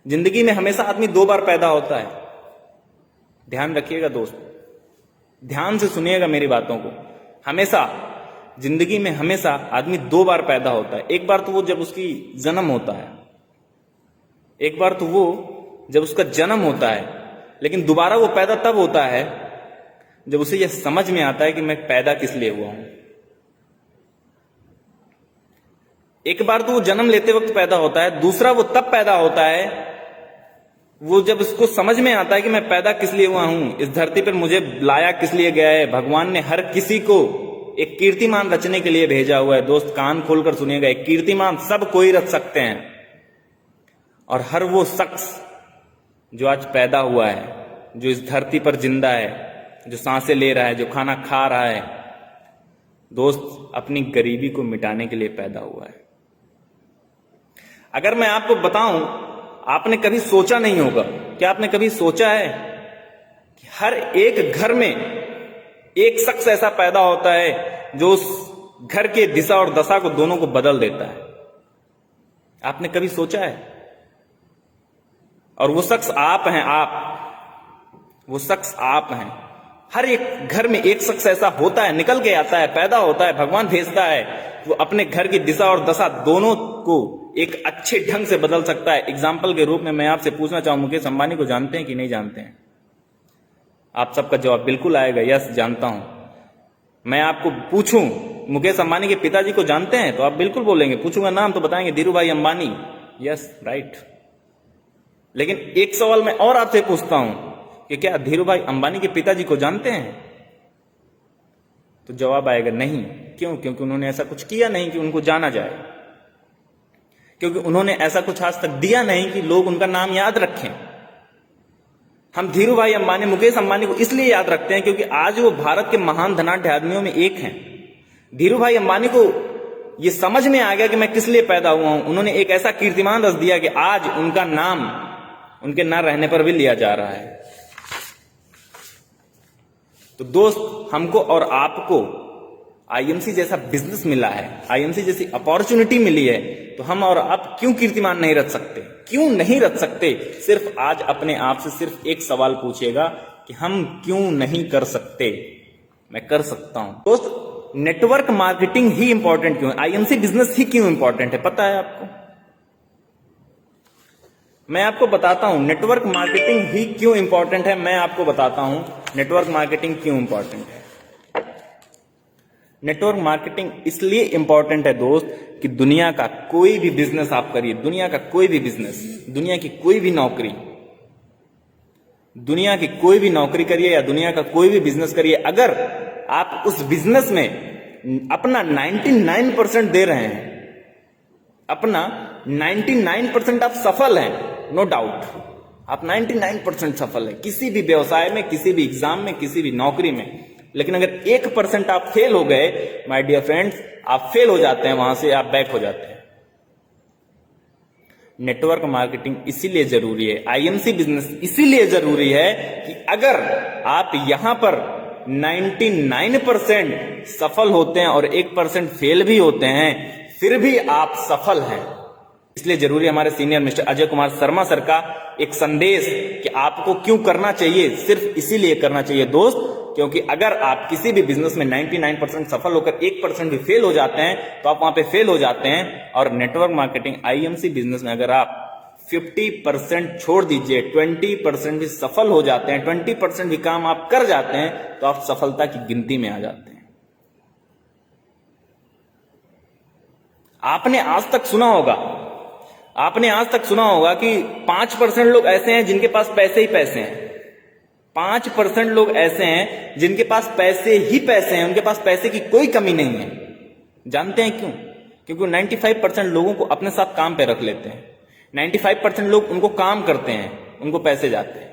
जिंदगी में हमेशा आदमी 2 बार पैदा होता है। ध्यान रखिएगा दोस्त, ध्यान से सुनिएगा मेरी बातों को। हमेशा जिंदगी में हमेशा आदमी 2 बार पैदा होता है। एक बार तो वो जब उसकी जन्म होता है, एक बार तो वो जब उसका जन्म होता है, लेकिन दोबारा वो पैदा तब होता है जब उसे यह समझ में आता है कि मैं पैदा किस लिए हुआ हूं। एक बार तो वो जन्म लेते वक्त पैदा होता है, दूसरा वो तब पैदा होता है वो जब उसको समझ में आता है कि मैं पैदा किस लिए हुआ हूं, इस धरती पर मुझे लाया किस लिए गया है। भगवान ने हर किसी को एक कीर्तिमान रचने के लिए भेजा हुआ है। दोस्त कान खोलकर सुनिएगा, एक कीर्तिमान सब कोई रच सकते हैं, और हर वो शख्स जो आज पैदा हुआ है, जो इस धरती पर जिंदा है, जो सांसें ले रहा है, जो खाना खा रहा है, दोस्त अपनी गरीबी को मिटाने के लिए पैदा हुआ है। अगर मैं आपको बताऊं, आपने कभी सोचा नहीं होगा, क्या आपने कभी सोचा है कि हर एक घर में एक शख्स ऐसा पैदा होता है जो उस घर के दिशा और दशा को दोनों को बदल देता है? आपने कभी सोचा है? और वो शख्स आप हैं, आप, वो शख्स आप हैं। हर एक घर में एक शख्स ऐसा होता है, निकल के आता है, पैदा होता है, भगवान भेजता है, वो अपने घर की दिशा और दशा दोनों को एक अच्छे ढंग से बदल सकता है। एग्जाम्पल के रूप में मैं आपसे पूछना चाहूं, मुकेश अंबानी को जानते हैं कि नहीं जानते हैं? आप सबका जवाब बिल्कुल आएगा, यस जानता हूं। मैं आपको पूछूं मुकेश अंबानी के पिताजी को जानते हैं, तो आप बिल्कुल बोलेंगे। पूछूंगा नाम तो बताएंगे धीरू भाई अंबानी, यस राइट। लेकिन एक सवाल मैं और आपसे पूछता हूं कि क्या धीरू भाई अंबानी के पिताजी को जानते हैं? तो जवाब आएगा नहीं। क्यों? क्योंकि उन्होंने ऐसा कुछ किया नहीं कि उनको जाना जाए, क्योंकि उन्होंने ऐसा कुछ आज तक दिया नहीं कि लोग उनका नाम याद रखें। हम धीरू भाई अंबानी, मुकेश अंबानी को इसलिए याद रखते हैं क्योंकि आज वो भारत के महान धनाढ्य आदमियों में एक हैं। धीरू भाई अंबानी को ये समझ में आ गया कि मैं किस लिए पैदा हुआ हूं। उन्होंने एक ऐसा कीर्तिमान रच दिया कि आज उनका नाम उनके ना रहने पर भी लिया जा रहा है। तो दोस्त, हमको और आपको आईएमसी जैसा बिजनेस मिला है, आईएमसी जैसी अपॉर्चुनिटी मिली है, तो हम और आप क्यों कीर्तिमान नहीं रच सकते? क्यों नहीं रच सकते? सिर्फ आज अपने आप से सिर्फ एक सवाल पूछिएगा कि हम क्यों नहीं कर सकते? मैं कर सकता हूं। दोस्त, नेटवर्क मार्केटिंग ही इंपॉर्टेंट क्यों है? आईएमसी बिजनेस ही क्यों इंपॉर्टेंट है? पता है आपको? मैं आपको बताता हूं नेटवर्क मार्केटिंग ही क्यों इंपॉर्टेंट है। मैं आपको बताता हूं नेटवर्क मार्केटिंग क्यों इंपॉर्टेंट है। नेटवर्क मार्केटिंग इसलिए इंपॉर्टेंट है दोस्त कि दुनिया का कोई भी बिजनेस आप करिए, दुनिया का कोई भी बिजनेस, दुनिया की कोई भी नौकरी, दुनिया की कोई भी नौकरी करिए या दुनिया का कोई भी बिजनेस करिए, अगर आप उस बिजनेस में अपना 99% दे रहे हैं, अपना 99% आप सफल हैं, नो डाउट आप 99% सफल है किसी भी व्यवसाय में, किसी भी एग्जाम में, किसी भी नौकरी में। लेकिन अगर 1% आप फेल हो गए, माय डियर फ्रेंड्स, आप फेल हो जाते हैं, वहां से आप बैक हो जाते हैं। नेटवर्क मार्केटिंग इसीलिए जरूरी है, आईएमसी बिजनेस इसीलिए जरूरी है कि अगर आप यहां पर 99% सफल होते हैं और 1% फेल भी होते हैं, फिर भी आप सफल हैं। इसलिए जरूरी है हमारे senior mister Ajay Kumar Sharma sir का एक संदेश कि आपको क्यों करना चाहिए। सिर्फ इसीलिए करना चाहिए दोस्त, क्योंकि अगर आप किसी भी बिजनेस में 99% सफल होकर 1% भी फेल हो जाते हैं, तो आप वहां पे फेल हो जाते हैं। और नेटवर्क मार्केटिंग आईएमसी बिजनेस में अगर आप 50% छोड़ दीजिए, 20% भी सफल हो जाते हैं, 20% भी काम आप कर जाते हैं, तो आप सफलता की गिनती में आ जाते हैं। आपने आज तक सुना होगा कि 5% लोग ऐसे हैं जिनके पास पैसे ही पैसे हैं। 5% लोग ऐसे हैं जिनके पास पैसे ही पैसे हैं, उनके पास पैसे की कोई कमी नहीं है। जानते हैं क्यों? क्योंकि 95% लोगों को अपने साथ काम पे रख लेते हैं। 95% लोग उनको काम करते हैं, उनको पैसे जाते हैं।